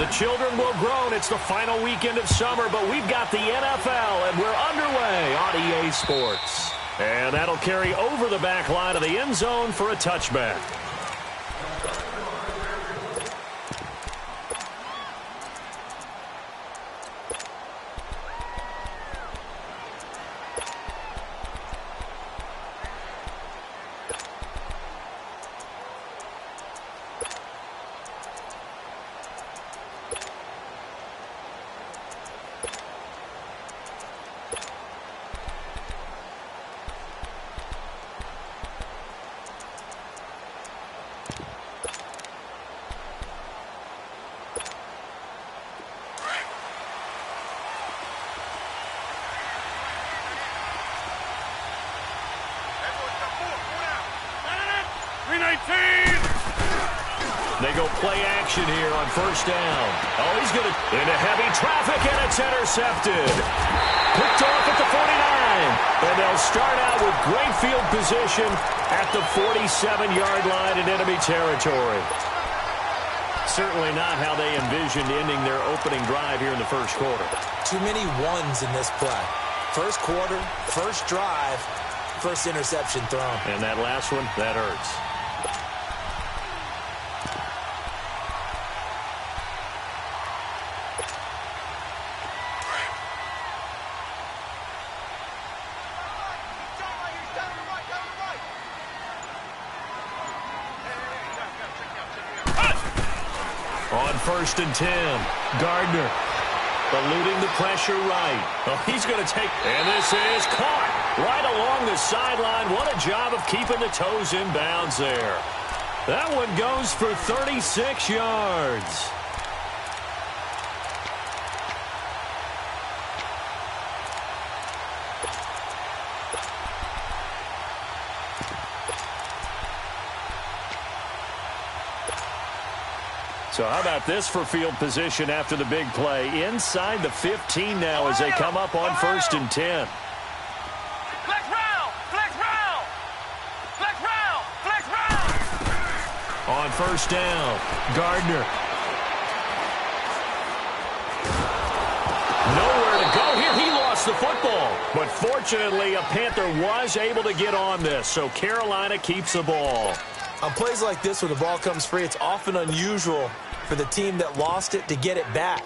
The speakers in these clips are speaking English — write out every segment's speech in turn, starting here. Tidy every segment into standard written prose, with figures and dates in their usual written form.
The children will groan. It's the final weekend of summer, but we've got the NFL, and we're underway on EA Sports. And that'll carry over the back line of the end zone for a touchback. They go play action here on first down. Oh, he's going to into heavy traffic, and it's intercepted. Picked off at the 49. And they'll start out with great field position at the 47-yard line in enemy territory. Certainly not how they envisioned ending their opening drive here in the first quarter. Too many ones in this play. First quarter, first drive, first interception thrown. And that last one, that hurts. On first and 10, Gardner eluding the pressure right. Oh, he's going to take, and this is caught right along the sideline. What a job of keeping the toes in bounds there. That one goes for 36 yards. So how about this for field position after the big play? Inside the 15 now as they come up on first and 10. Flex round! Flex round! Flex round! Flex round! On first down, Gardner. Nowhere to go here. He lost the football. But fortunately, a Panther was able to get on this, so Carolina keeps the ball. On plays like this, when the ball comes free, it's often unusual for the team that lost it to get it back.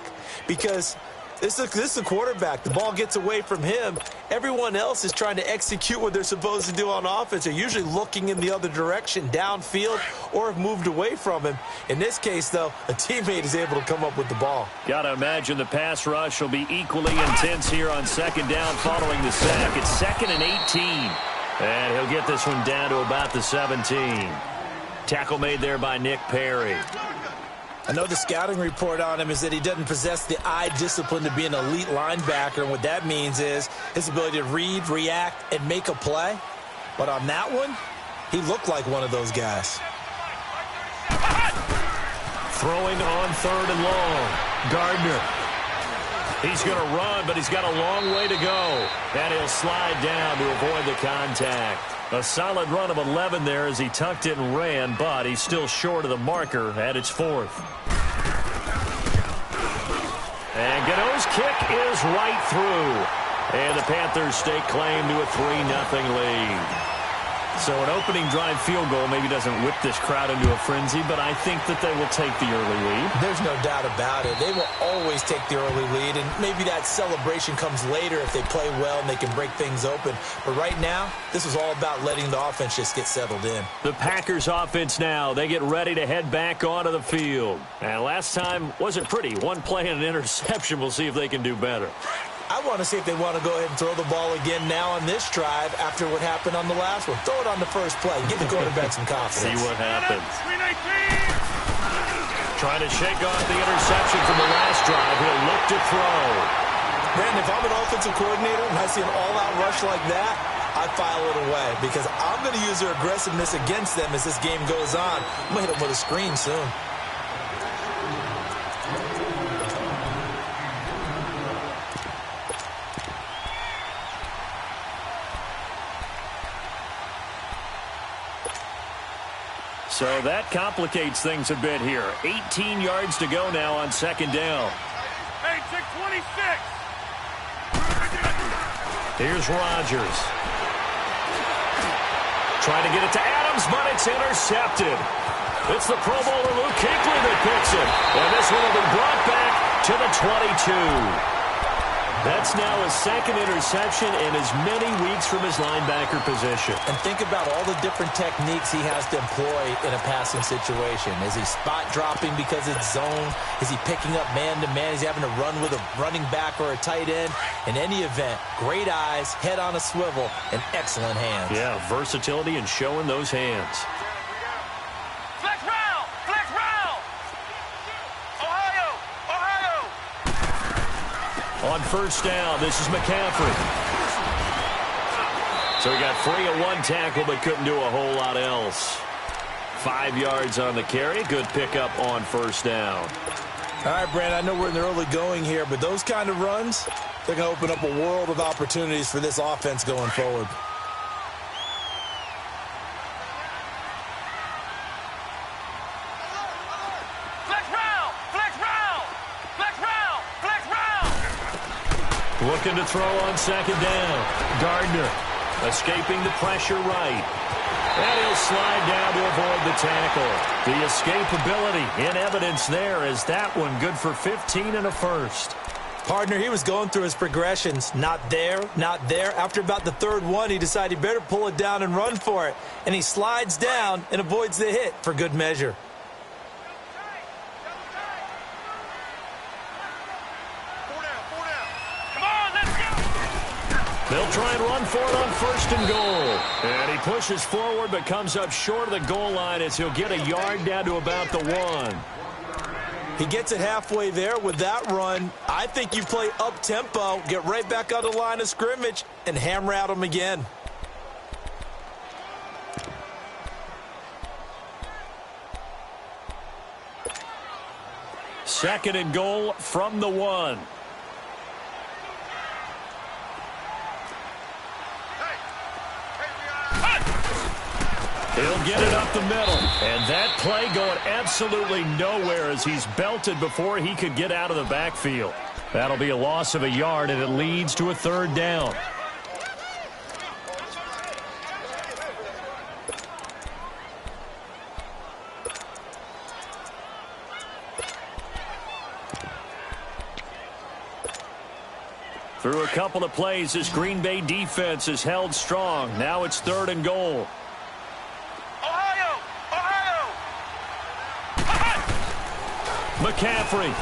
Because this is the quarterback. The ball gets away from him. Everyone else is trying to execute what they're supposed to do on offense. They're usually looking in the other direction, downfield, or have moved away from him. In this case, though, a teammate is able to come up with the ball. Got to imagine the pass rush will be equally intense here on second down following the sack. It's second and 18. And he'll get this one down to about the 17. Tackle made there by Nick Perry. I know the scouting report on him is that he doesn't possess the eye discipline to be an elite linebacker, and what that means is his ability to read, react, and make a play. But on that one, he looked like one of those guys. Throwing on third and long. Gardner. He's going to run, but he's got a long way to go. And he'll slide down to avoid the contact. A solid run of 11 there as he tucked it and ran, but he's still short of the marker at its fourth. And Gano's kick is right through. And the Panthers stake claim to a 3-0 lead. So an opening drive field goal maybe doesn't whip this crowd into a frenzy, but I think that they will take the early lead. There's no doubt about it. They will always take the early lead, and maybe that celebration comes later if they play well and they can break things open. But right now, this is all about letting the offense just get settled in. The Packers offense now, they get ready to head back onto the field. And last time wasn't pretty. One play and an interception. We'll see if they can do better. I want to see if they want to go ahead and throw the ball again now on this drive after what happened on the last one. Throw it on the first play. Give the quarterback some confidence. See what happens. Trying to shake off the interception from the last drive. He'll look to throw. Brandon, if I'm an offensive coordinator and I see an all-out rush like that, I file it away because I'm going to use their aggressiveness against them as this game goes on. I'm going to hit them with a screen soon. So that complicates things a bit here. 18 yards to go now on second down. Hey, check 26. Here's Rodgers. Trying to get it to Adams, but it's intercepted. It's the Pro Bowler Luke Kuechly that picks it. And this one will be brought back to the 22. That's now his second interception in as many weeks from his linebacker position. And think about all the different techniques he has to employ in a passing situation. Is he spot dropping because it's zone? Is he picking up man-to-man? Is he having to run with a running back or a tight end? In any event, great eyes, head on a swivel, and excellent hands. Yeah, versatility and showing those hands. Flex round! Flex round! Ohio! Ohio! On first down, this is McCaffrey. So he got free of one tackle but couldn't do a whole lot else. 5 yards on the carry. Good pickup on first down. All right, Brandon, I know we're in the early going here, but those kind of runs, they're going to open up a world of opportunities for this offense going forward. Flex round! Flex round! Flex round! Flex round! Looking to throw on second down. Gardner escaping the pressure right. And he'll slide down to avoid the tackle. The escapability in evidence there as that one good for 15 and a first. Partner, he was going through his progressions. Not there, not there. After about the third one, he decided he better pull it down and run for it. And he slides down and avoids the hit for good measure. Come on, let's go! They'll try and run for it on first and goal. And he pushes forward but comes up short of the goal line as he'll get a yard down to about the 1. He gets it halfway there with that run. I think you play up-tempo, get right back on the line of scrimmage, and hammer at him again. Second and goal from the 1. He'll get it up the middle. And that play going absolutely nowhere as he's belted before he could get out of the backfield. That'll be a loss of a yard, and it leads to a third down. Through a couple of plays, this Green Bay defense is held strong. Now it's third and goal. Ohio! Ohio! McCaffrey.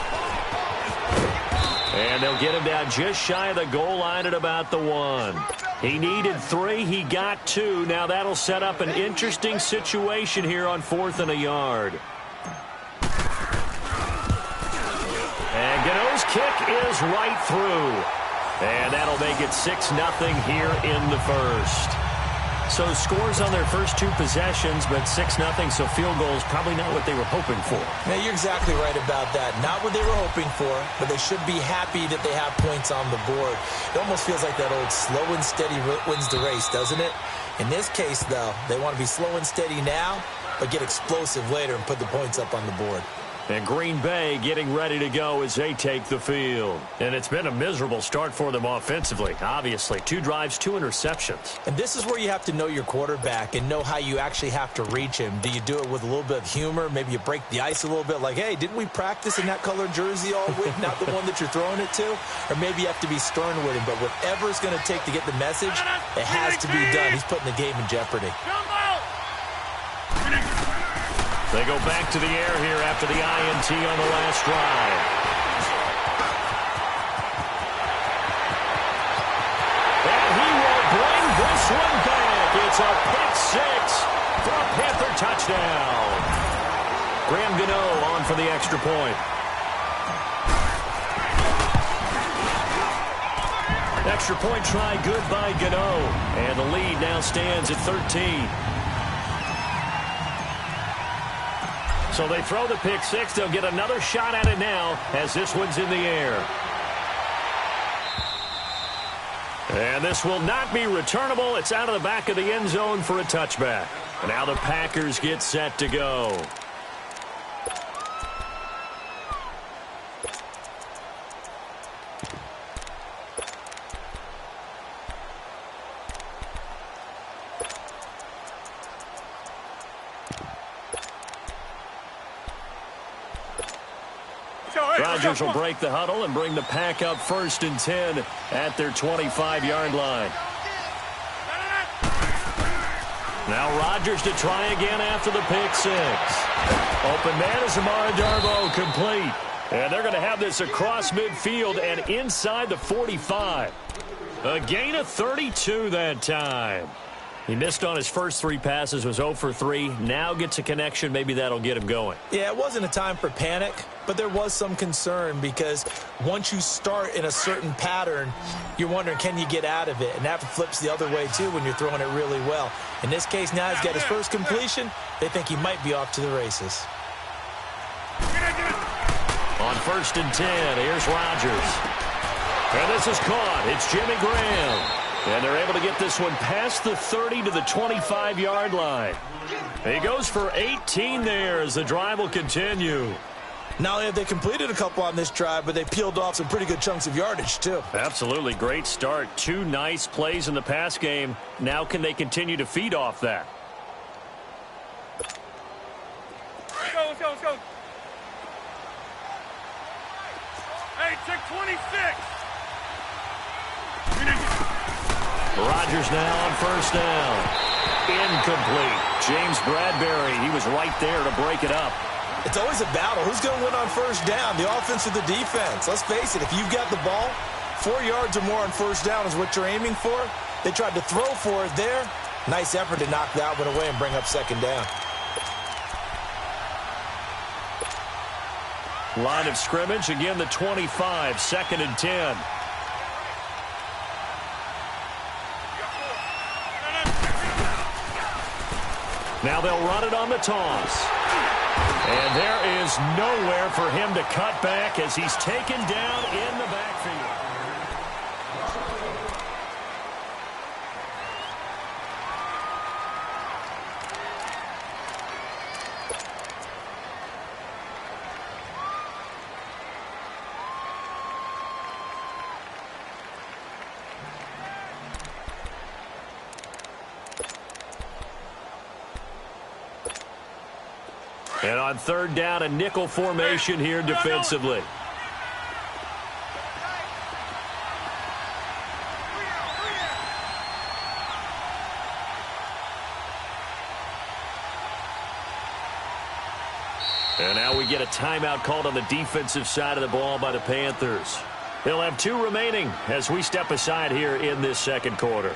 And they'll get him down just shy of the goal line at about the 1. He needed 3. He got 2. Now that'll set up an interesting situation here on 4th and a yard. And Gano's kick is right through. And that'll make it 6-0 here in the first. So scores on their first 2 possessions, but 6-0, so field goals probably not what they were hoping for. Yeah, you're exactly right about that. Not what they were hoping for, but they should be happy that they have points on the board. It almost feels like that old slow and steady wins the race, doesn't it? In this case, though, they want to be slow and steady now, but get explosive later and put the points up on the board. And Green Bay getting ready to go as they take the field. And it's been a miserable start for them offensively, obviously. 2 drives, 2 interceptions. And this is where you have to know your quarterback and know how you actually have to reach him. Do you do it with a little bit of humor? Maybe you break the ice a little bit like, hey, didn't we practice in that color jersey all week? Not the one that you're throwing it to? Or maybe you have to be stern with him. But whatever it's going to take to get the message, it has to be done. He's putting the game in jeopardy. They go back to the air here after the INT on the last drive. And he will bring this one back. It's a pick 6 for a Panther touchdown. Graham Gano on for the extra point. Extra point try good by Gano. And the lead now stands at 13. So they throw the pick 6. They'll get another shot at it now as this one's in the air. And this will not be returnable. It's out of the back of the end zone for a touchback. Now the Packers get set to go. Rodgers will break the huddle and bring the Pack up 1st and 10 at their 25-yard line. Now Rodgers to try again after the pick 6. Open man is Amara Darboh, complete. And they're going to have this across midfield and inside the 45. A gain of 32 that time. He missed on his first 3 passes, was 0 for 3. Now gets a connection. Maybe that'll get him going. Yeah, it wasn't a time for panic, but there was some concern because once you start in a certain pattern, you're wondering, can you get out of it? And that flips the other way, too, when you're throwing it really well. In this case, now he's got his first completion. They think he might be off to the races. On 1st and 10, here's Rodgers. And this is caught. It's Jimmy Graham. And they're able to get this one past the 30 to the 25-yard line. He goes for 18 there as the drive will continue. Not only have they completed a couple on this drive, but they peeled off some pretty good chunks of yardage, too. Absolutely. Great start. 2 nice plays in the pass game. Now can they continue to feed off that? Let's go. Hey, check 26. Rodgers now on 1st down. Incomplete. James Bradbury, he was right there to break it up. It's always a battle. Who's going to win on 1st down, the offense or the defense? Let's face it, if you've got the ball, 4 yards or more on 1st down is what you're aiming for. They tried to throw for it there. Nice effort to knock that one away and bring up 2nd down. Line of scrimmage, again the 25, 2nd and 10. Now they'll run it on the toss. And there is nowhere for him to cut back as he's taken down in the backfield. And on 3rd down, a nickel formation here defensively. And now we get a timeout called on the defensive side of the ball by the Panthers. They'll have 2 remaining as we step aside here in this 2nd quarter.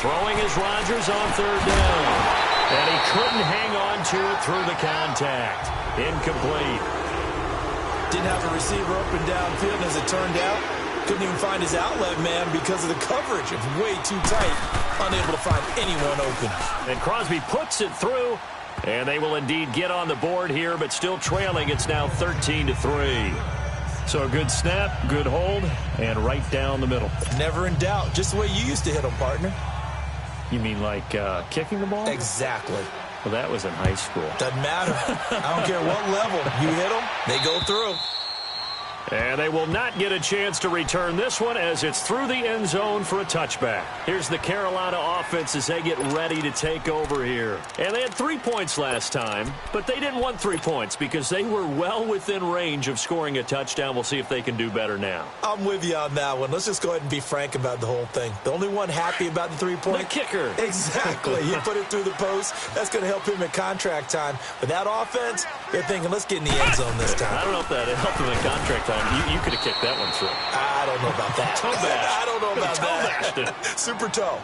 Throwing is Rodgers on 3rd down. And he couldn't hang on to it through the contact. Incomplete. Didn't have a receiver open downfield, and as it turned out, couldn't even find his outlet man because of the coverage. It was way too tight. Unable to find anyone open. And Crosby puts it through. And they will indeed get on the board here, but still trailing. It's now 13-3. So a good snap, good hold, and right down the middle. Never in doubt. Just the way you used to hit them, partner. You mean like kicking the ball? Exactly. Well, that was in high school. Doesn't matter. I don't care what level. You hit them, they go through. And they will not get a chance to return this one as it's through the end zone for a touchback. Here's the Carolina offense as they get ready to take over here. And they had 3 points last time, but they didn't want 3 points because they were well within range of scoring a touchdown. We'll see if they can do better now. I'm with you on that one. Let's just go ahead and be frank about the whole thing. The only one happy about the 3-point. The kicker. Exactly. He put it through the post. That's going to help him at contract time. But that offense, they're thinking, let's get in the end zone this time. I don't know if that helped him at contract time. You could have kicked that one through. I don't know about that. Toe bash. I don't know about Toe that. bashed it. Super toe.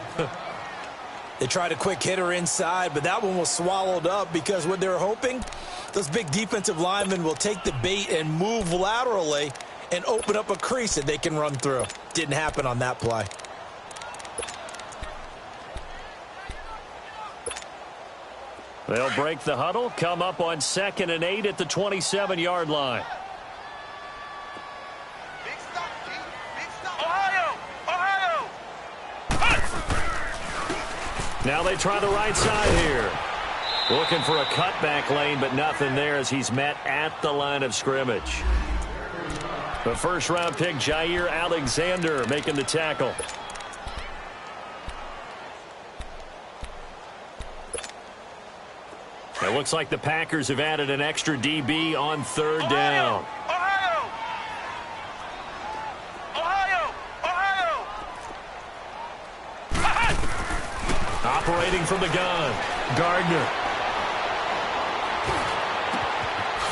They tried a quick hitter inside, but that one was swallowed up because what they were hoping, those big defensive linemen will take the bait and move laterally and open up a crease that they can run through. Didn't happen on that play. They'll break the huddle, come up on 2nd and 8 at the 27-yard line. Now they try the right side here. Looking for a cutback lane, but nothing there as he's met at the line of scrimmage. The first-round pick, Jair Alexander, making the tackle. It looks like the Packers have added an extra DB on 3rd down. Operating from the gun, Gardner.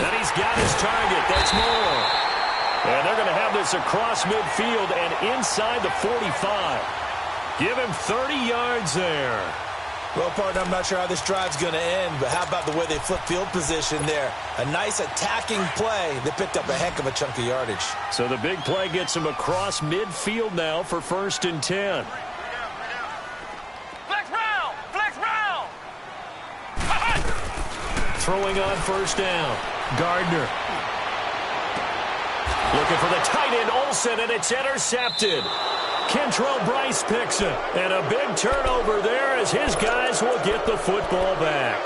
And he's got his target. That's more. And they're going to have this across midfield and inside the 45. Give him 30 yards there. Well, partner, I'm not sure how this drive's going to end, but how about the way they flip field position there? A nice attacking play. They picked up a heck of a chunk of yardage. So the big play gets him across midfield now for 1st and 10. Throwing on 1st down. Gardner. Looking for the tight end, Olsen, and it's intercepted. Kentrell Bryce picks it. And a big turnover there as his guys will get the football back.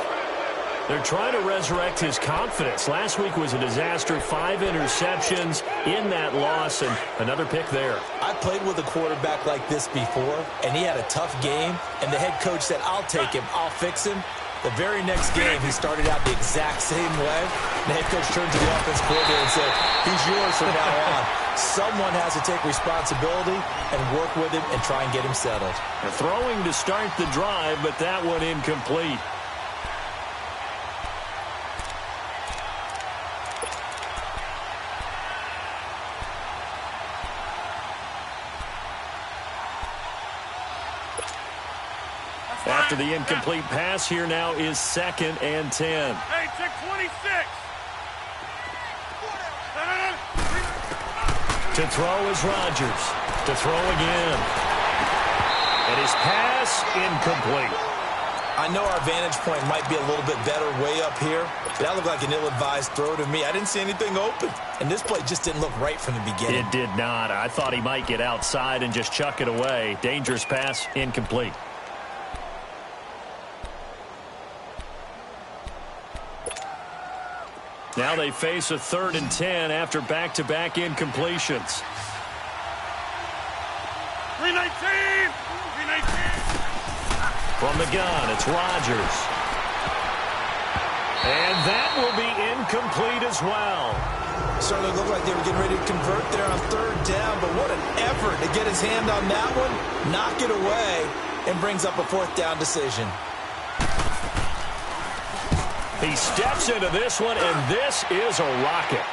They're trying to resurrect his confidence. Last week was a disaster. 5 interceptions in that loss, and another pick there. I played with a quarterback like this before, and he had a tough game, and the head coach said, I'll take him, I'll fix him. The very next game, he started out the exact same way. The head coach turned to the offense coordinator and said, he's yours from now on. Someone has to take responsibility and work with him and try and get him settled. They're throwing to start the drive, but that one incomplete. After the incomplete pass, here now is 2nd and 10. Hey, check 26. To throw is Rodgers. To throw again. And his pass incomplete. I know our vantage point might be a little bit better way up here, but that looked like an ill-advised throw to me. I didn't see anything open, and this play just didn't look right from the beginning. It did not. I thought he might get outside and just chuck it away. Dangerous pass, incomplete. Now they face a 3rd and 10 after back-to-back incompletions. 319! 319! From the gun, it's Rodgers. And that will be incomplete as well. Certainly looked like they were getting ready to convert there on 3rd down, but what an effort to get his hand on that one, knock it away, and brings up a 4th down decision. He steps into this one, and this is a rocket.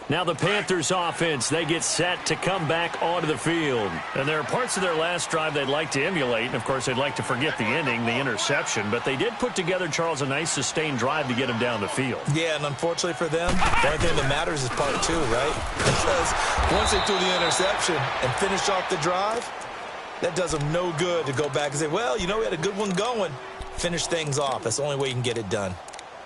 Now the Panthers offense, they get set to come back onto the field. And there are parts of their last drive they'd like to emulate. And, of course, they'd like to forget the ending, the interception. But they did put together, Charles, a nice sustained drive to get him down the field. Yeah, and unfortunately for them, the only thing that matters is part 2, right? Because once they threw the interception and finished off the drive, that does them no good to go back and say, well, you know, we had a good one going. Finish things off. That's the only way you can get it done.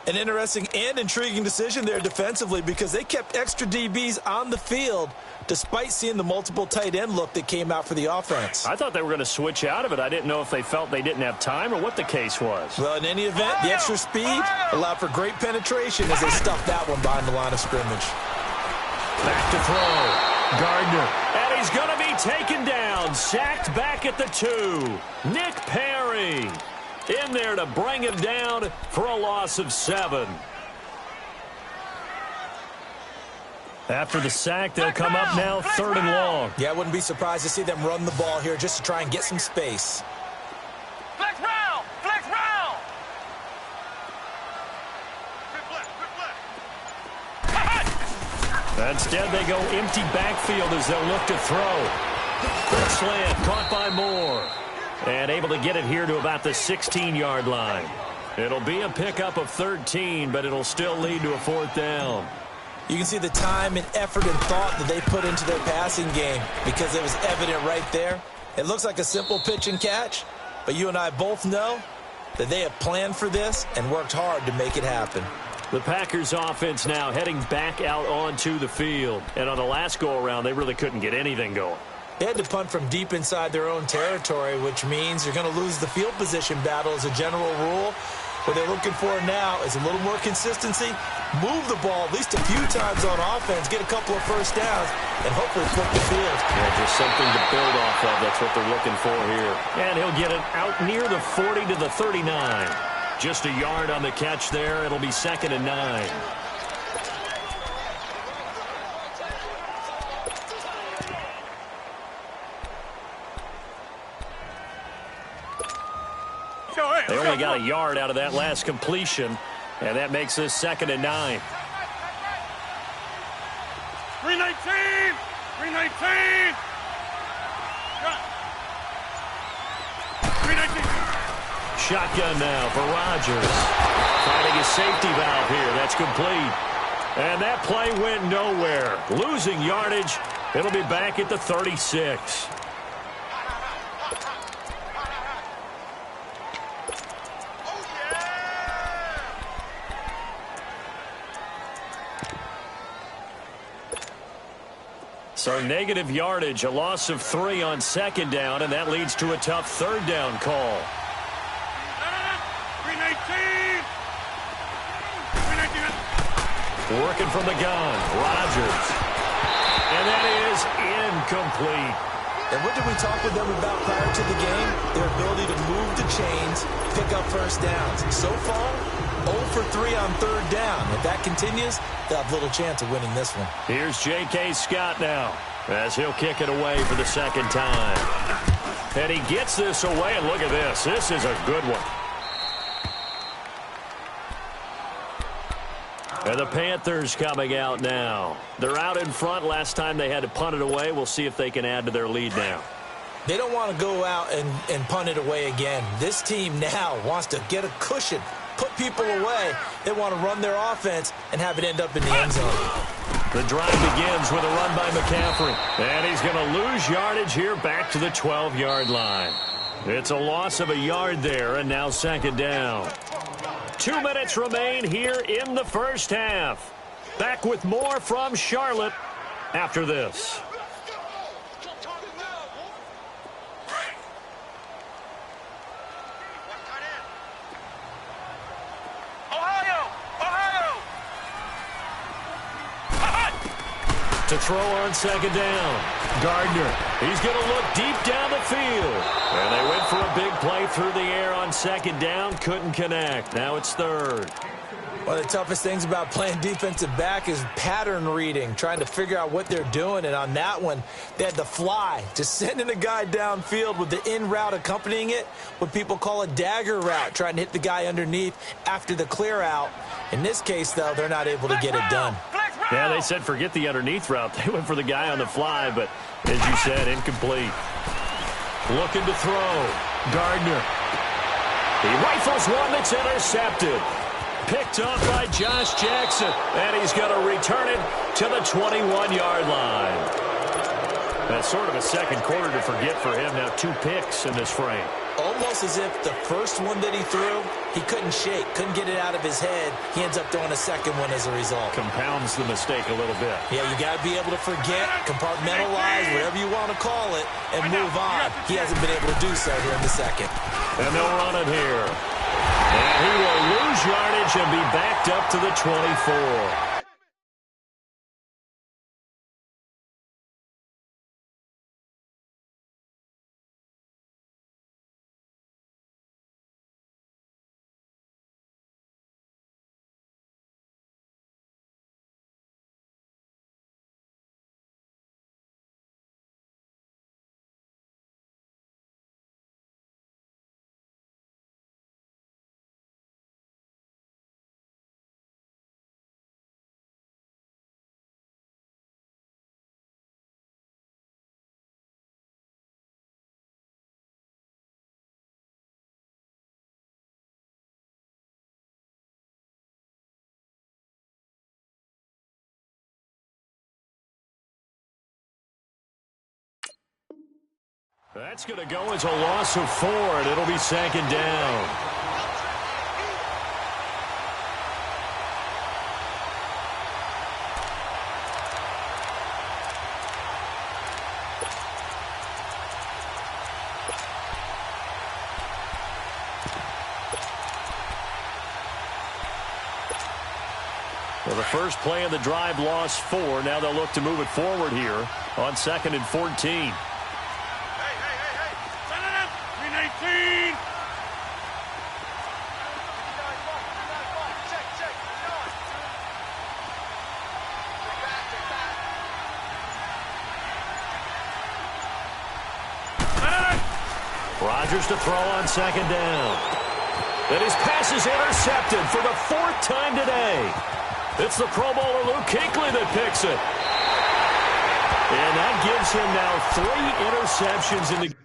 An interesting and intriguing decision there defensively because they kept extra DBs on the field despite seeing the multiple tight end look that came out for the offense. I thought they were going to switch out of it. I didn't know if they felt they didn't have time or what the case was. Well, in any event, the extra speed allowed for great penetration as they stuffed that one behind the line of scrimmage. Back to throw. Gardner. And he's going to be taken down. Sacked back at the 2. Nick Perry in there to bring him down for a loss of 7. After the sack, they'll come up now 3rd and long. Yeah, I wouldn't be surprised to see them run the ball here just to try and get some space. Flex round! Flex round! Instead, they go empty backfield as they'll look to throw. Quick slant, caught by Moore. And able to get it here to about the 16-yard line. It'll be a pickup of 13, but it'll still lead to a 4th down. You can see the time and effort and thought that they put into their passing game because it was evident right there. It looks like a simple pitch and catch, but you and I both know that they have planned for this and worked hard to make it happen. The Packers offense now heading back out onto the field. And on the last go-around, they really couldn't get anything going. They had to punt from deep inside their own territory, which means you're going to lose the field position battle as a general rule. What they're looking for now is a little more consistency, move the ball at least a few times on offense, get a couple of first downs, and hopefully flip the field. Yeah, just something to build off of. That's what they're looking for here. And he'll get it out near the 40 to the 39. Just a yard on the catch there. It'll be 2nd and 9. They only got a yard out of that last completion, and that makes this 2nd and 9. 319! 319! 319! Shotgun now for Rodgers. Finding his safety valve here. That's complete. And that play went nowhere. Losing yardage. It'll be back at the 36. So negative yardage, a loss of 3 on 2nd down, and that leads to a tough 3rd down call. 319! 319! Working from the gun, Rodgers. And that is incomplete. And what did we talk with them about prior to the game? Their ability to move the chains, pick up first downs. So far, 0 for 3 on 3rd down. If that continues, they'll have little chance of winning this one. Here's J.K. Scott now as he'll kick it away for the 2nd time. And he gets this away, and look at this. This is a good one. And the Panthers coming out now. They're out in front. Last time they had to punt it away. We'll see if they can add to their lead now. They don't want to go out and punt it away again. This team now wants to get a cushion, put people away. They want to run their offense and have it end up in the end zone. The drive begins with a run by McCaffrey. And he's going to lose yardage here back to the 12-yard line. It's a loss of a yard there, and now 2nd down. 2 minutes remain here in the first half. Back with more from Charlotte after this. To throw on 2nd down. Gardner. He's going to look deep down the field. And they went for a big play through the air on 2nd down. Couldn't connect. Now it's 3rd. One of the toughest things about playing defensive back is pattern reading, trying to figure out what they're doing. And on that one, they had the fly, just sending a guy downfield with the in route accompanying it, what people call a dagger route, trying to hit the guy underneath after the clear out. In this case, though, they're not able to get it done. Yeah, they said forget the underneath route. They went for the guy on the fly, but as you said, incomplete. Looking to throw. Gardner. He rifles one that's intercepted. Picked off by Josh Jackson. And he's going to return it to the 21-yard line. That's sort of a second quarter to forget for him. Now 2 picks in this frame. Almost as if the first one that he threw, he couldn't shake, couldn't get it out of his head. He ends up throwing a second one as a result. Compounds the mistake a little bit. Yeah, you got to be able to forget, compartmentalize, whatever you want to call it, and move on. He hasn't been able to do so here in the second. And they'll run it here. And he will lose yardage and be backed up to the 24. That's going to go as a loss of 4, and it'll be second down. Well, the first play of the drive lost 4. Now they'll look to move it forward here on 2nd and 14. Rodgers to throw on 2nd down. And his pass is intercepted for the 4th time today. It's the Pro Bowler Luke Kuechly that picks it. And that gives him now 3 interceptions in the game.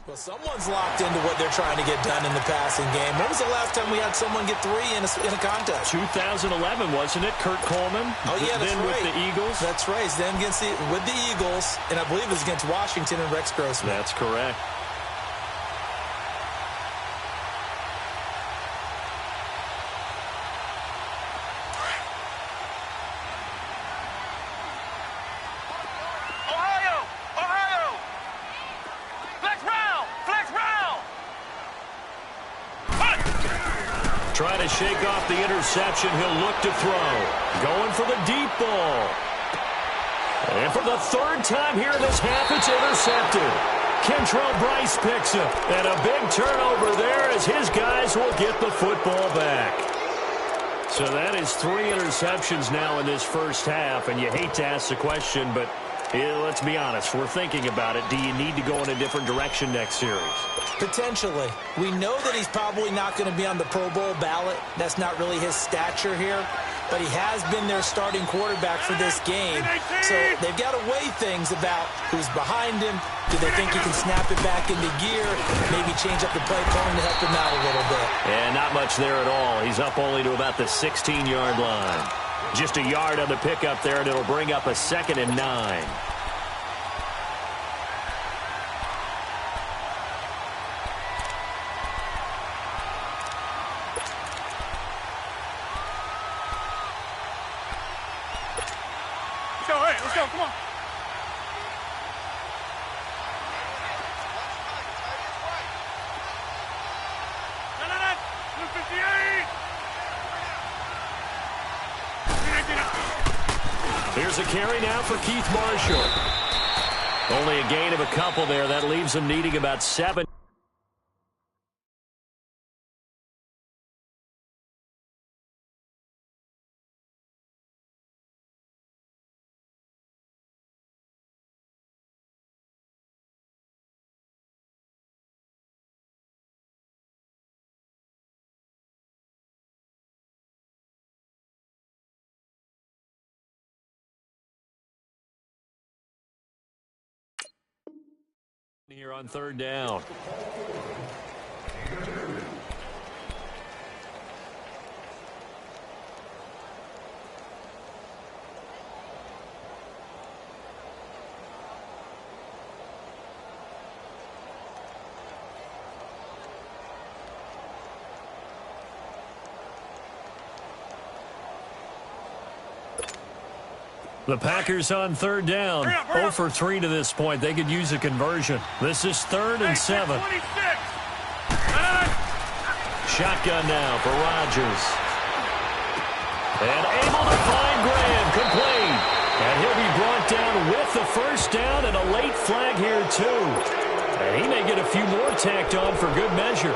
Well, someone's locked into what they're trying to get done in the passing game. When was the last time we had someone get 3 in a contest? 2011, wasn't it? Kurt Coleman. Oh, yeah, that's then right. with the Eagles. That's right. Then with the Eagles, and I believe it was against Washington and Rex Grossman. That's correct. Trying to shake off the interception. He'll look to throw. Going for the deep ball. And for the 3rd time here in this half, it's intercepted. Kentrell Bryce picks it. And a big turnover there as his guys will get the football back. So that is 3 interceptions now in this first half. And you hate to ask the question, but let's be honest. We're thinking about it. Do you need to go in a different direction next series? Potentially. We know that he's probably not going to be on the Pro Bowl ballot. That's not really his stature here. But he has been their starting quarterback for this game. So they've got to weigh things about who's behind him. Do they think he can snap it back into gear? Maybe change up the play calling to help him out a little bit. And not much there at all. He's up only to about the 16-yard line. Just a yard on the pickup there, and it'll bring up a 2nd and 9. Let's go, come on. Here's a carry now for Keith Marshall. Only a gain of a couple there. That leaves him needing about 7. Here on 3rd down. The Packers on 3rd down. 0 for 3 to this point. They could use a conversion. This is 3rd and 7. Shotgun now for Rodgers. And able to find Graham. Complete. And he'll be brought down with the first down and a late flag here too. And he may get a few more tacked on for good measure.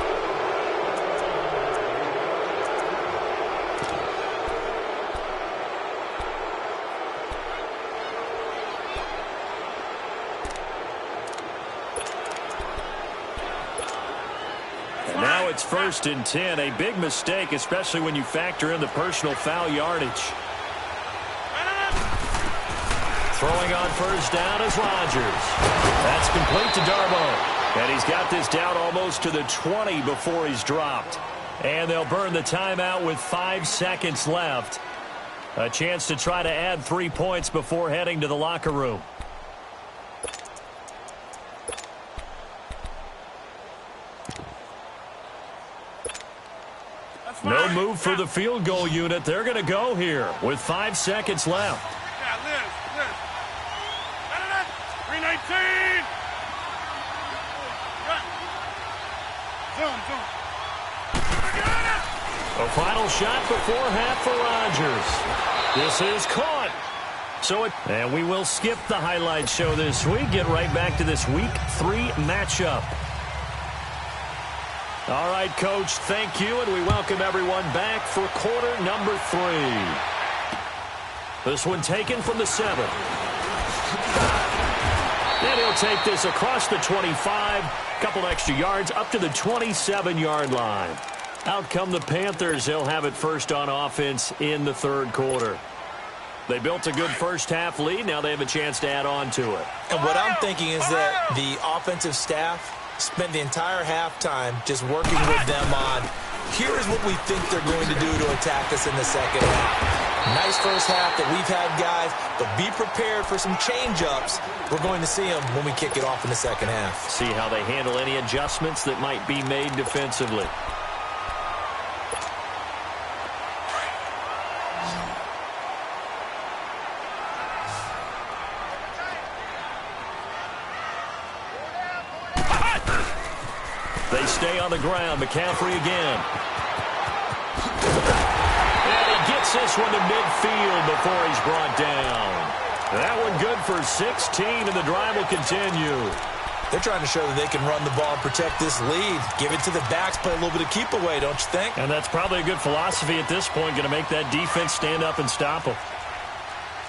It's 1st and 10, a big mistake, especially when you factor in the personal foul yardage. Throwing on first down is Rodgers. That's complete to Darboh. And he's got this down almost to the 20 before he's dropped. And they'll burn the timeout with 5 seconds left. A chance to try to add 3 points before heading to the locker room. No move for the field goal unit. They're going to go here with 5 seconds left. Yeah, Liz. 319. Zoom. A final shot before half for Rodgers. This is caught. And we will skip the highlight show this week. Get right back to this Week 3 matchup. All right, Coach, thank you, and we welcome everyone back for quarter number 3. This one taken from the 7. And he'll take this across the 25, couple extra yards up to the 27-yard line. Out come the Panthers. They'll have it first on offense in the third quarter. They built a good first-half lead. Now they have a chance to add on to it. And what I'm thinking is that the offensive staff spent the entire halftime just working with them on, here's what we think they're going to do to attack us in the second half. Nice first half that we've had, guys, but be prepared for some change-ups. We're going to see them when we kick it off in the second half. See how they handle any adjustments that might be made defensively. They stay on the ground. McCaffrey again. And he gets this one to midfield before he's brought down. That one good for 16, and the drive will continue. They're trying to show that they can run the ball and protect this lead. Give it to the backs, play a little bit of keep away, don't you think? And that's probably a good philosophy at this point, going to make that defense stand up and stop them.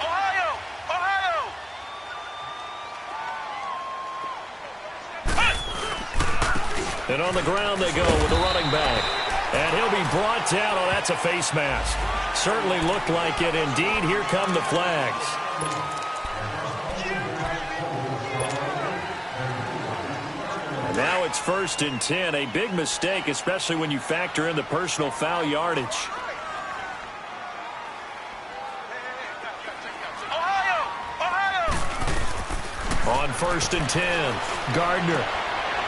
Ohio! And on the ground they go with the running back. And he'll be brought down. Oh, that's a face mask. Certainly looked like it. Indeed, here come the flags. And now it's 1st and 10. A big mistake, especially when you factor in the personal foul yardage. On 1st and 10, Gardner.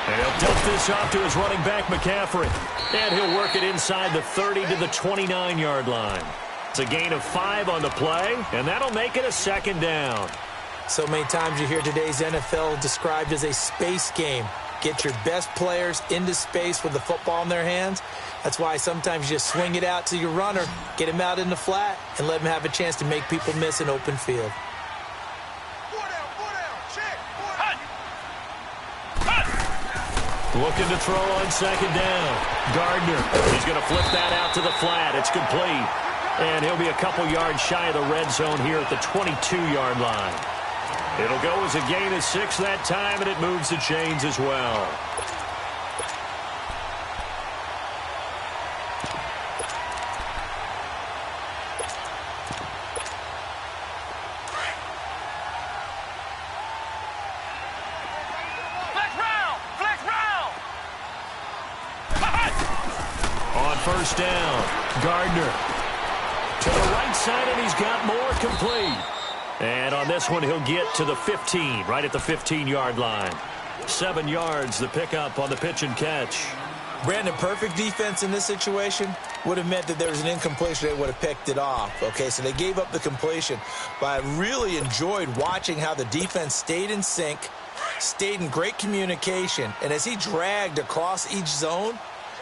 And he'll dump this off to his running back, McCaffrey. And he'll work it inside the 30 to the 29-yard line. It's a gain of 5 on the play, and that'll make it a 2nd down. So many times you hear today's NFL described as a space game. Get your best players into space with the football in their hands. That's why sometimes you just swing it out to your runner, get him out in the flat, and let him have a chance to make people miss an open field. Looking to throw on 2nd down. Gardner. He's going to flip that out to the flat. It's complete. And he'll be a couple yards shy of the red zone here at the 22-yard line. It'll go as a gain of 6 that time, and it moves the chains as well. On 1st down, Gardner to the right side, and he's got more complete. And on this one, he'll get to the 15, right at the 15-yard line. 7 yards, the pickup on the pitch and catch. Brandon, perfect defense in this situation would have meant that there was an incompletion. They would have picked it off. Okay, so they gave up the completion. But I really enjoyed watching how the defense stayed in sync, stayed in great communication. And as he dragged across each zone,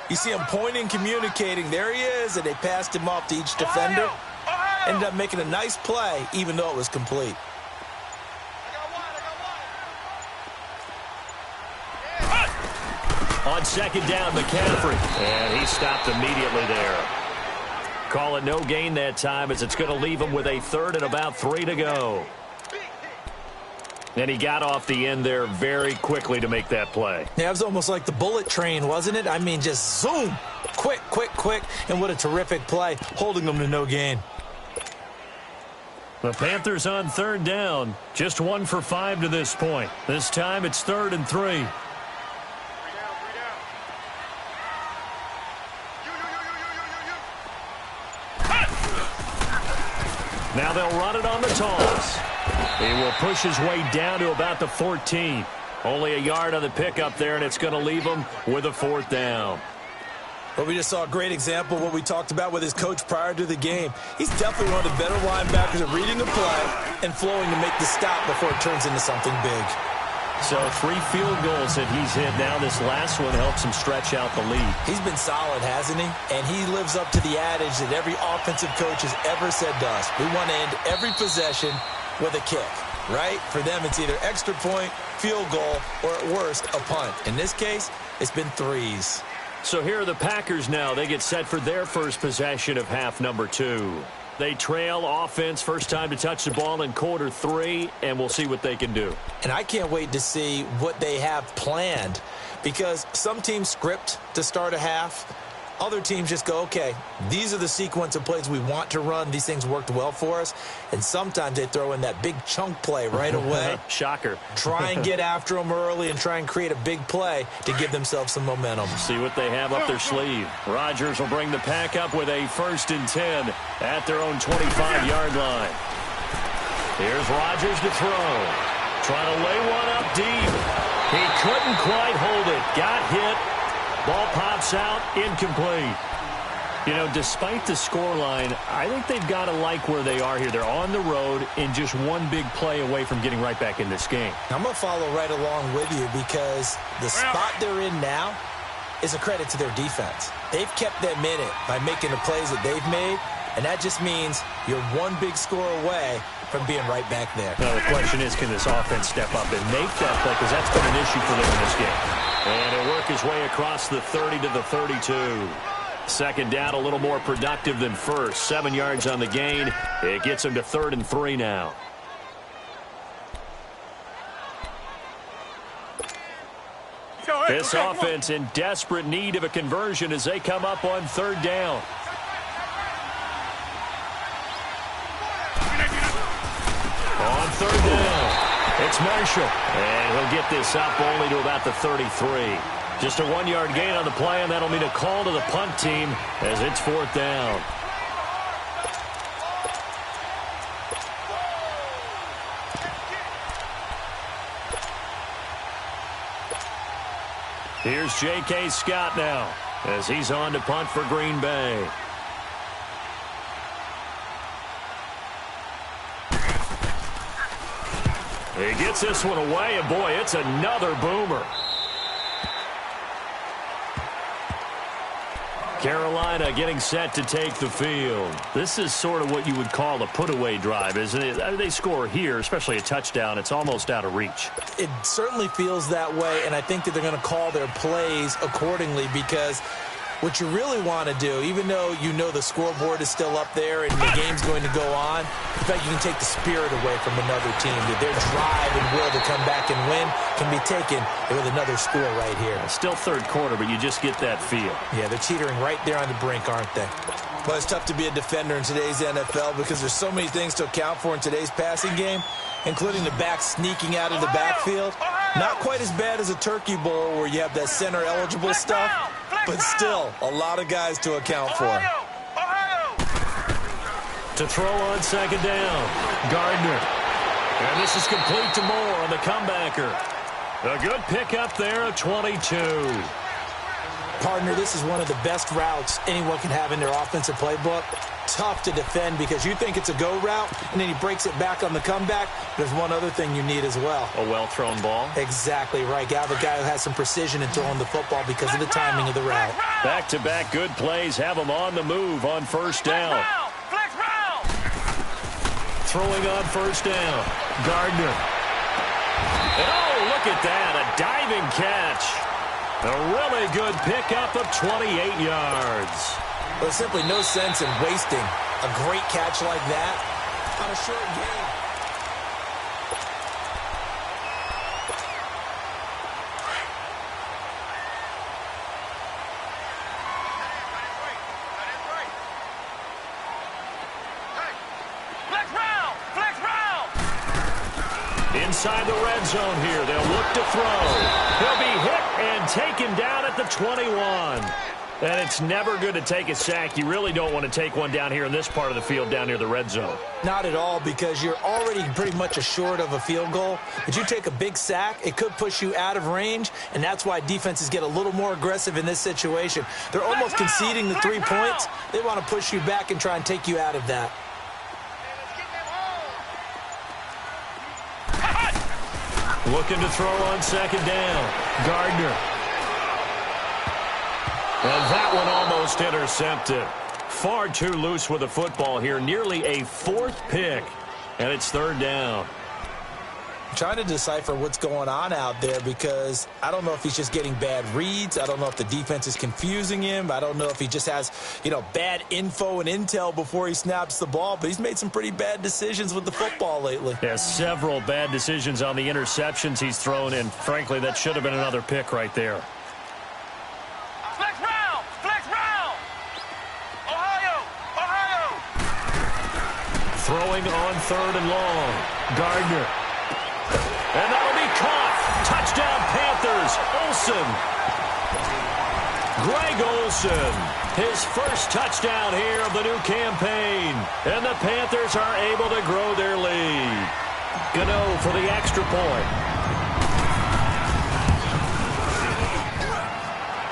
you see him pointing, communicating. There he is, and they passed him off to each defender. Ended up making a nice play, even though it was complete. On 2nd down, McCaffrey. And he stopped immediately there. Call it no gain that time, as it's going to leave him with a 3rd and about 3 to go. And he got off the end there very quickly to make that play. Yeah, it was almost like the bullet train, wasn't it? I mean, just zoom. Quick, quick, quick. And what a terrific play, holding them to no gain. The Panthers on third down. Just 1 for 5 to this point. This time it's 3rd and 3. Now they'll run it on the toss. He will push his way down to about the 14. Only a yard on the pickup there, and it's going to leave him with a 4th down. Well, we just saw a great example of what we talked about with his coach prior to the game. He's definitely one of the better linebackers at reading the play and flowing to make the stop before it turns into something big. So 3 field goals that he's hit now. This last one helps him stretch out the lead. He's been solid, hasn't he? And he lives up to the adage that every offensive coach has ever said to us. We want to end every possession with a kick, right? For them, it's either extra point, field goal, or at worst, a punt. In this case, it's been 3s. So here are the Packers now. They get set for their first possession of half number 2. They trail offense, first time to touch the ball in quarter 3, and we'll see what they can do. And I can't wait to see what they have planned, because some teams script to start a half. Other teams just go, okay, these are the sequence of plays we want to run. These things worked well for us. And sometimes they throw in that big chunk play right away. Shocker. Try and get after them early and try and create a big play to give themselves some momentum. See what they have up their sleeve. Rodgers will bring the pack up with a 1st and 10 at their own 25-yard line. Here's Rodgers to throw. Trying to lay one up deep. He couldn't quite hold it. Got hit. Ball pops out, incomplete. You know, despite the scoreline, I think they've got to like where they are here. They're on the road and just one big play away from getting right back in this game. I'm going to follow right along with you because the spot they're in now is a credit to their defense. They've kept them in it by making the plays that they've made, and that just means you're one big score away from being right back there. Now, the question is, can this offense step up and make that play? Because that's been an issue for them in this game. And he'll work his way across the 30 to the 32. Second down, a little more productive than first. 7 yards on the gain. It gets him to 3rd and 3 now. This offense in desperate need of a conversion as they come up on 3rd down. On 3rd down. It's Marshall, and he'll get this up only to about the 33. Just a 1-yard gain on the play, and that'll mean a call to the punt team as it's 4th down. Here's J.K. Scott now as he's on to punt for Green Bay. He gets this one away, and boy, it's another boomer. Carolina getting set to take the field. This is sort of what you would call a put-away drive, isn't it? They score here, especially a touchdown. It's almost out of reach. It certainly feels that way, and I think that they're going to call their plays accordingly because what you really want to do, even though you know the scoreboard is still up there and the game's going to go on, in fact, you can take the spirit away from another team. That their drive and will to come back and win can be taken with another score right here. Still 3rd quarter, but you just get that feel. Yeah, they're teetering right there on the brink, aren't they? Well, it's tough to be a defender in today's NFL because there's so many things to account for in today's passing game, including the back sneaking out of the backfield. Not quite as bad as a turkey bowl where you have that center-eligible stuff, but still a lot of guys to account for. To throw on 2nd down, Gardner. And this is complete to Moore on the comebacker. A good pickup there at 22. Partner, this is one of the best routes anyone can have in their offensive playbook. Tough to defend because you think it's a go route, and then he breaks it back on the comeback. There's one other thing you need as well. A well-thrown ball. Exactly right. You have a guy who has some precision in throwing the football because of the timing of the route. Back-to-back good plays have him on the move on 1st down. Throwing on 1st down. Gardner. Oh, look at that. A diving catch. A really good pickup of 28 yards. There's simply no sense in wasting a great catch like that on a short game. Flex round! inside the red zone here. They'll look to throw. He'll be hit and taken down at the 21. And it's never good to take a sack. You really don't want to take one down here in this part of the field, down near the red zone. Not at all, because you're already pretty much assured of a field goal. If you take a big sack, it could push you out of range, and that's why defenses get a little more aggressive in this situation. They're almost conceding the 3 points. They want to push you back and try and take you out of that. Looking to throw on second down. Gardner. And that one almost intercepted. Far too loose with the football here. Nearly a 4th pick. And it's 3rd down. I'm trying to decipher what's going on out there, because I don't know if he's just getting bad reads. I don't know if the defense is confusing him. I don't know if he just has, bad info and intel before he snaps the ball. But he's made some pretty bad decisions with the football lately. Yeah, several bad decisions on the interceptions he's thrown. And frankly, that should have been another pick right there. Throwing on 3rd and long. Gardner. And that'll be caught. Touchdown, Panthers. Olsen. Greg Olsen. His first touchdown here of the new campaign. And the Panthers are able to grow their lead. Gano for the extra point.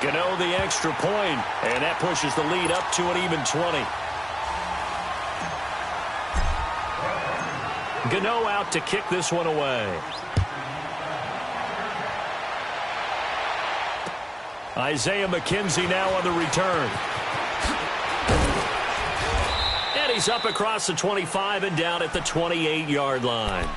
Gano the extra point. And that pushes the lead up to an even 20. Gano out to kick this one away. Isaiah McKenzie now on the return. And he's up across the 25 and down at the 28-yard line.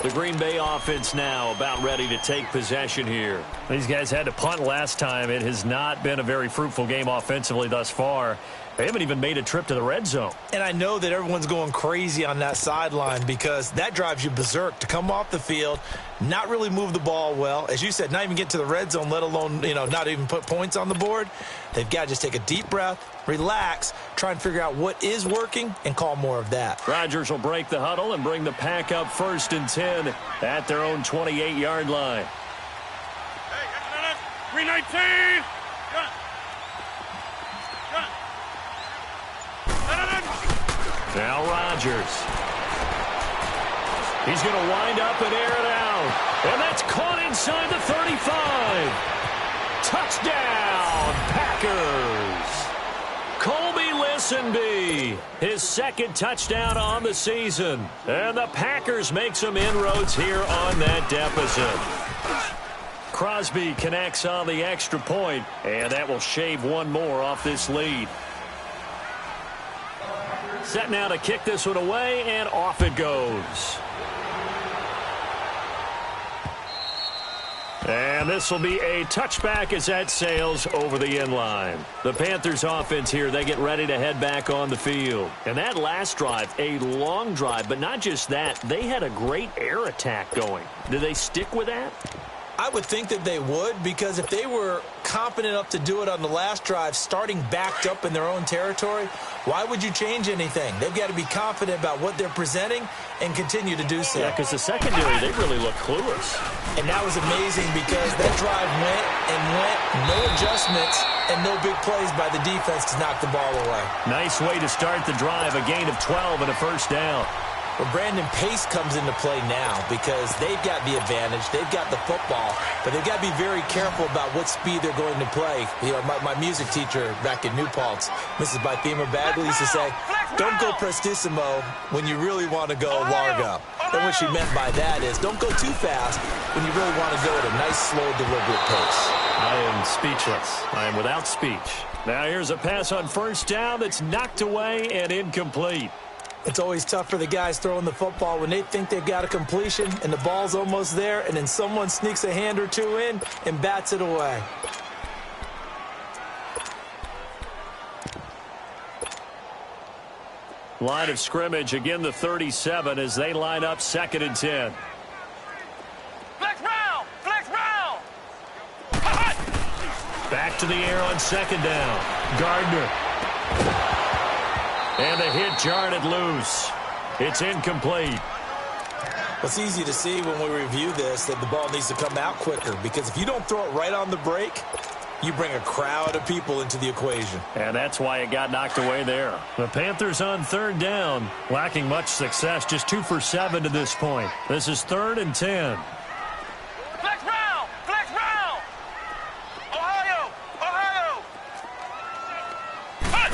The Green Bay offense now about ready to take possession here. These guys had to punt last time. It has not been a very fruitful game offensively thus far. They haven't even made a trip to the red zone. And I know that everyone's going crazy on that sideline, because that drives you berserk to come off the field, not really move the ball well. As you said, not even get to the red zone, let alone, not even put points on the board. They've got to just take a deep breath, relax, try and figure out what is working, and call more of that. Rodgers will break the huddle and bring the pack up 1st and 10 at their own 28-yard line. Hey, 319. Now Rodgers. He's going to wind up and air it out. And that's caught inside the 35. Touchdown, Packers. Colby Listenbee, his 2nd touchdown on the season. And the Packers make some inroads here on that deficit. Crosby connects on the extra point, and that will shave one more off this lead. Set now to kick this one away, and off it goes. And this will be a touchback as that sails over the end line. The Panthers offense here, they get ready to head back on the field. And that last drive, a long drive, but not just that, they had a great air attack going. Do they stick with that? I would think that they would, because if they were confident enough to do it on the last drive, starting backed up in their own territory, why would you change anything? They've got to be confident about what they're presenting and continue to do so. Yeah, because the secondary, they really look clueless. And that was amazing, because that drive went and went, no adjustments, and no big plays by the defense to knock the ball away. Nice way to start the drive, a gain of 12 and a 1st down. Well, Brandon, pace comes into play now, because they've got the advantage. They've got the football, but they've got to be very careful about what speed they're going to play. My music teacher back in New Paltz, Mrs. Bythema Bagley, used to say, don't go prestissimo when you really want to go largo. And what she meant by that is, don't go too fast when you really want to go at a nice, slow, deliberate pace. I am speechless. I am without speech. Now here's a pass on 1st down that's knocked away and incomplete. It's always tough for the guys throwing the football when they think they've got a completion and the ball's almost there, and then someone sneaks a hand or two in and bats it away. Line of scrimmage, again the 37 as they line up 2nd and 10. Flex round! Flex round! Back to the air on 2nd down. Gardner. And the hit jarred it loose. It's incomplete. It's easy to see when we review this that the ball needs to come out quicker, because if you don't throw it right on the break, you bring a crowd of people into the equation. And that's why it got knocked away there. The Panthers on third down, lacking much success, just 2 for 7 to this point. This is 3rd and 10. Flex round! Flex round! Ohio! Ohio! Hut!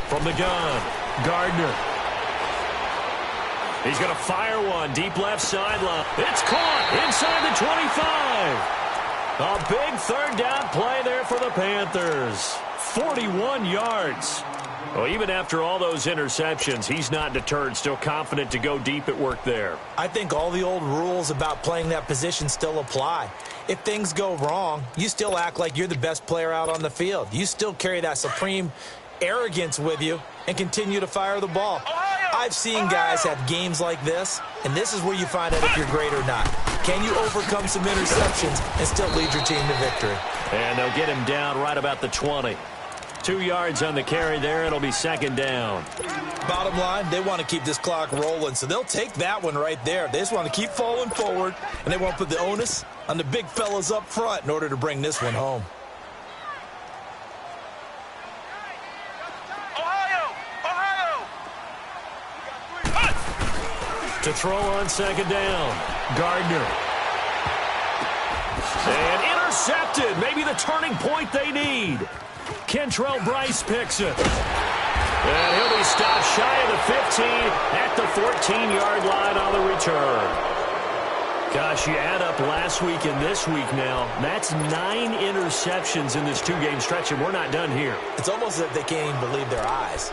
From the gun, Gardner. He's going to fire one deep left sideline. It's caught inside the 25. A big third down play there for the Panthers. 41 yards. Well, even after all those interceptions, he's not deterred, still confident to go deep at work there. I think all the old rules about playing that position still apply. If things go wrong, you still act like you're the best player out on the field. You still carry that supreme arrogance with you and continue to fire the ball. I've seen guys have games like this, and this is where you find out if you're great or not. Can you overcome some interceptions and still lead your team to victory? And they'll get him down right about the 20. 2 yards on the carry there. It'll be 2nd down. Bottom line, they want to keep this clock rolling, so they'll take that one right there. They just want to keep falling forward, and they want to put the onus on the big fellas up front in order to bring this one home. To throw on 2nd down, Gardner. And intercepted. Maybe the turning point they need. Kentrell Brice picks it. And he'll be stopped shy of the 15 at the 14-yard line on the return. Gosh, you add up last week and this week now. That's 9 interceptions in this 2-game stretch, and we're not done here. It's almost as if they can't even believe their eyes.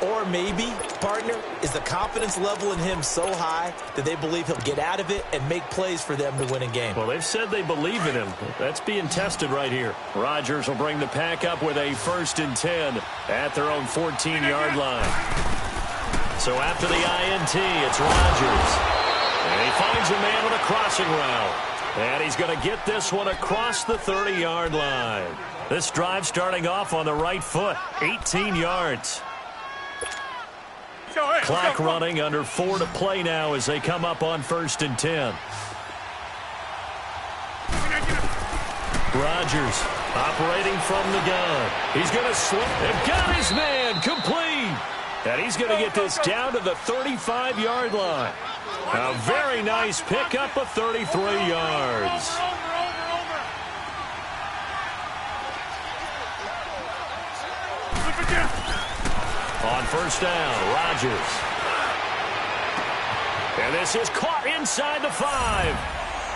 Or maybe, partner, is the confidence level in him so high that they believe he'll get out of it and make plays for them to win a game. Well, they've said they believe in him. That's being tested right here. Rodgers will bring the pack up with a 1st and 10 at their own 14-yard line. So after the INT, it's Rodgers. And he finds a man with a crossing route. And he's going to get this one across the 30-yard line. This drive starting off on the right foot, 18 yards. Clock running, under 4 to play now as they come up on 1st and 10. Rodgers operating from the gun. He's going to slip. They've got his man complete. And he's going to get this down to the 35-yard line. A very nice pickup of 33 yards. On 1st down, Rodgers. And this is caught inside the 5.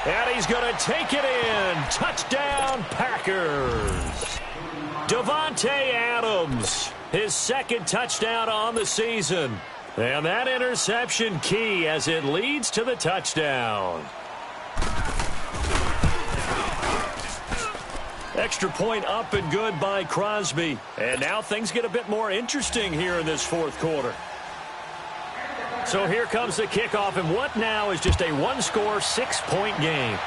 And he's going to take it in. Touchdown, Packers. Davante Adams, his 2nd touchdown on the season. And that interception key as it leads to the touchdown. Extra point up and good by Crosby. And now things get a bit more interesting here in this 4th quarter. So here comes the kickoff, and what now is just a 1-score, 6-point game.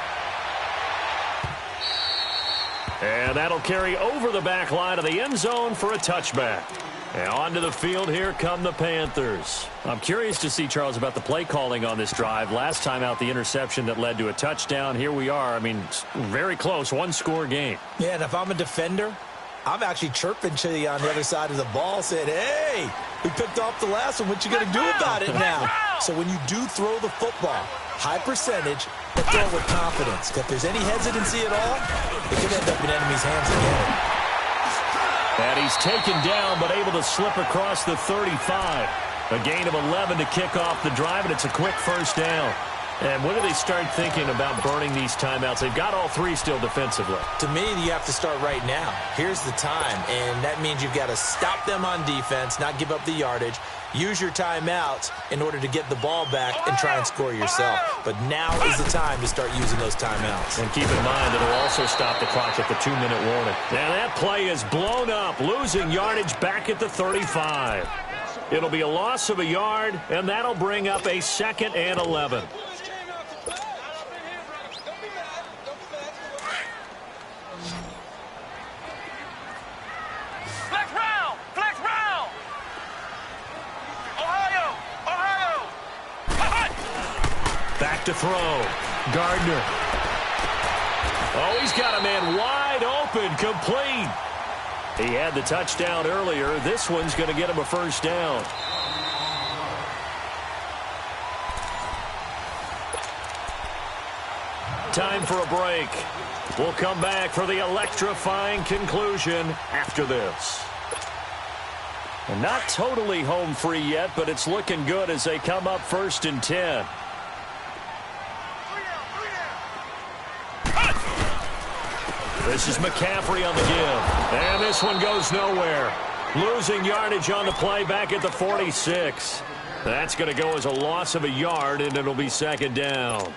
And that'll carry over the back line of the end zone for a touchback. And onto the field, here come the Panthers. I'm curious to see, Charles, about the play calling on this drive. Last time out, the interception that led to a touchdown. Here we are. I mean, very close, 1-score game. Yeah, and if I'm a defender, I'm actually chirping to you on the other side of the ball, saying, hey, we picked off the last one. What you going to do about it now? So when you do throw the football, high percentage, but throw it with confidence. If there's any hesitancy at all, it could end up in enemy's hands again. And he's taken down, but able to slip across the 35. A gain of 11 to kick off the drive, and it's a quick 1st down. And when do they start thinking about burning these timeouts? They've got all 3 still defensively. To me, you have to start right now. Here's the time, and that means you've got to stop them on defense, not give up the yardage, use your timeouts in order to get the ball back and try and score yourself. But now is the time to start using those timeouts. And keep in mind that it'll also stop the clock at the 2-minute warning. Now that play is blown up, losing yardage back at the 35. It'll be a loss of a yard, and that'll bring up a 2nd and 11. Back to throw. Gardner. Oh, he's got a man wide open, complete. He had the touchdown earlier. This one's going to get him a first down. Time for a break. We'll come back for the electrifying conclusion after this. And not totally home free yet, but it's looking good as they come up 1st and 10. This is McCaffrey on the give. And this one goes nowhere. Losing yardage on the play back at the 46. That's going to go as a loss of a yard, and it'll be 2nd down.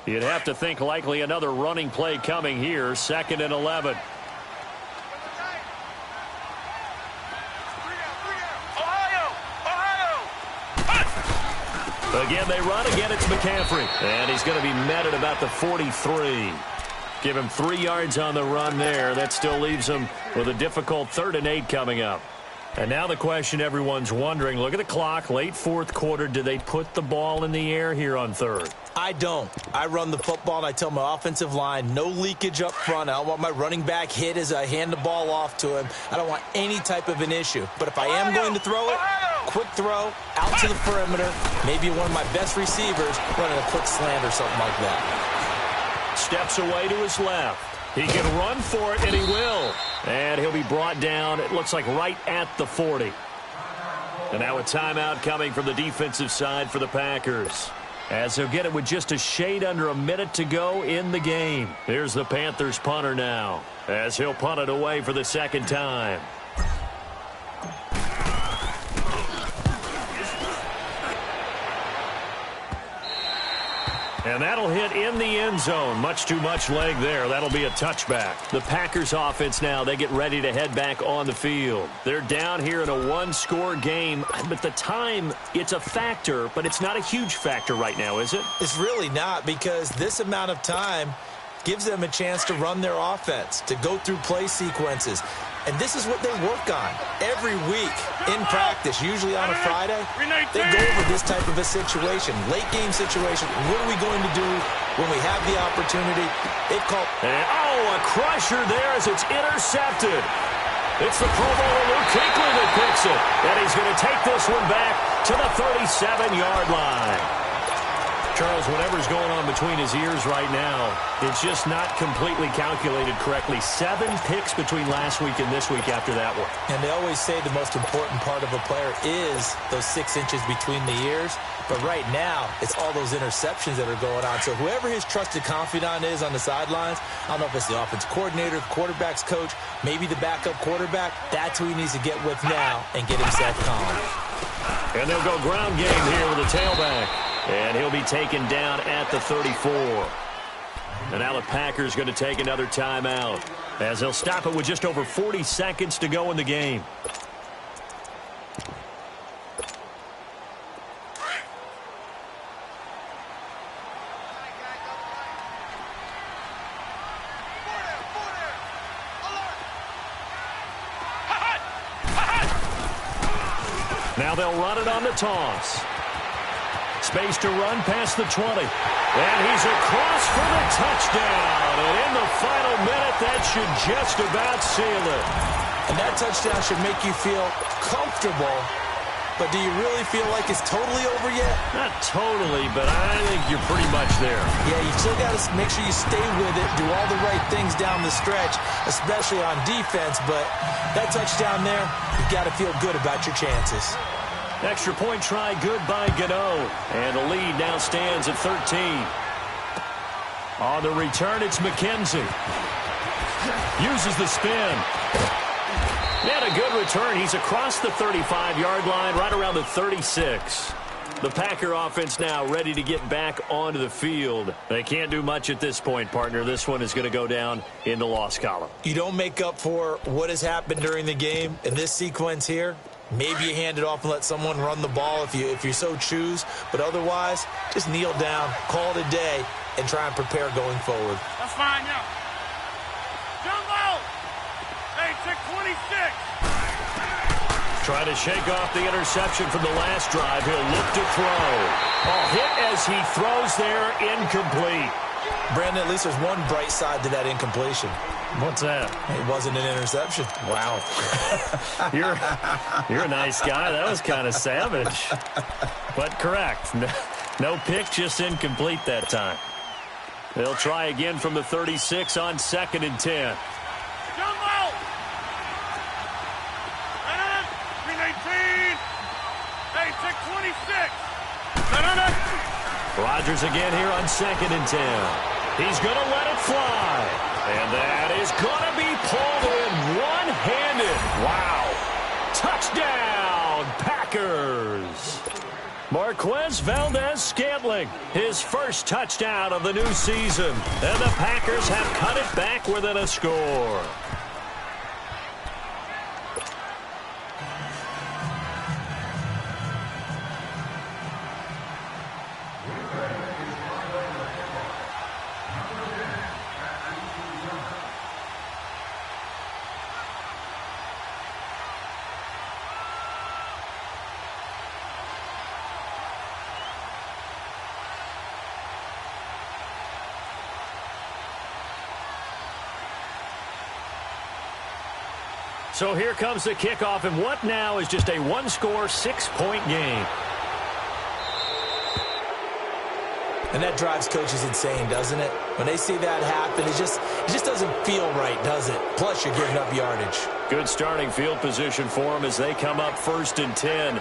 You'd have to think likely another running play coming here. 2nd and 11. Again, they run. Again, it's McCaffrey. And he's going to be met at about the 43. Give him 3 yards on the run there. That still leaves him with a difficult 3rd and 8 coming up. And now the question everyone's wondering, look at the clock, late 4th quarter. Do they put the ball in the air here on 3rd? I don't. I run the football, and I tell my offensive line, no leakage up front. I don't want my running back hit as I hand the ball off to him. I don't want any type of an issue. But if I am going to throw it, quick throw, out to the perimeter, maybe one of my best receivers running a quick slant or something like that. Steps away to his left. He can run for it, and he will. And he'll be brought down, it looks like right at the 40. And now a timeout coming from the defensive side for the Packers, as they'll get it with just a shade under a minute to go in the game. Here's the Panthers punter now, as he'll punt it away for the 2nd time. And that'll hit in the end zone. Much too much leg there. That'll be a touchback. The Packers offense now, they get ready to head back on the field. They're down here in a 1-score game. But the time, it's a factor, but it's not a huge factor right now, is it? It's really not, because this amount of time gives them a chance to run their offense, to go through play sequences. And this is what they work on every week in practice, usually on a Friday. They go over this type of a situation, late game situation. What are we going to do when we have the opportunity? They've called. A crusher there as it's intercepted. It's the Pro Bowler Luke Kuechly that picks it. And he's going to take this one back to the 37-yard line. Charles, whatever's going on between his ears right now, it's just not completely calculated correctly. 7 picks between last week and this week after that one. And they always say the most important part of a player is those 6 inches between the ears. But right now, it's all those interceptions that are going on. So whoever his trusted confidant is on the sidelines, I don't know if it's the offense coordinator, the quarterback's coach, maybe the backup quarterback, that's who he needs to get with now and get himself calm. And they'll go ground game here with a tailback. And he'll be taken down at the 34. And now the Packers going to take another timeout, as they'll stop it with just over 40 seconds to go in the game. Now they'll run it on the toss. Space to run past the 20. And he's across for the touchdown. And in the final minute, that should just about seal it. And that touchdown should make you feel comfortable. But do you really feel like it's totally over yet? Not totally, but I think you're pretty much there. Yeah, you still got to make sure you stay with it, do all the right things down the stretch, especially on defense. But that touchdown there, you got to feel good about your chances. Extra point try, good by Gano. And the lead now stands at 13. On the return, it's McKenzie. Uses the spin. And a good return. He's across the 35-yard line, right around the 36. The Packer offense now ready to get back onto the field. They can't do much at this point, partner. This one is going to go down in the loss column. You don't make up for what has happened during the game in this sequence here. Maybe you hand it off and let someone run the ball if you so choose. But otherwise, just kneel down, call it a day, and try and prepare going forward. That's fine, yeah. Jumbo! Hey, check 26. Trying to shake off the interception from the last drive. He'll look to throw. Oh, hit as he throws there, incomplete. Brandon, at least there's one bright side to that incompletion. What's that? It wasn't an interception. Wow. You're a nice guy. That was kind of savage. But correct. No pick, just incomplete that time. They'll try again from the 36 on 2nd and 10. Jumbo! 319! Hey, 626! Rodgers again here on 2nd and 10. He's going to let it fly. And that is going to be pulled in one-handed. Wow. Touchdown, Packers. Marquez Valdez-Scantling, his first touchdown of the new season. And the Packers have cut it back within a score. So here comes the kickoff, and what now is just a one-score, 6-point game. And that drives coaches insane, doesn't it? When they see that happen, it just doesn't feel right, does it? Plus, you're giving up yardage. Good starting field position for them as they come up 1st and 10.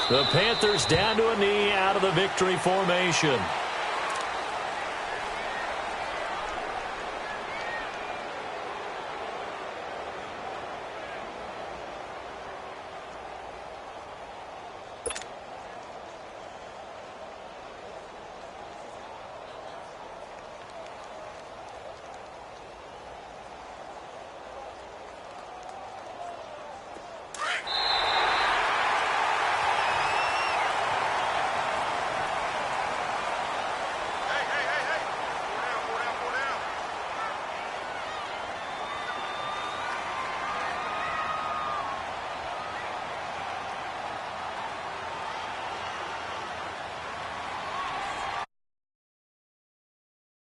The Panthers down to a knee out of the victory formation.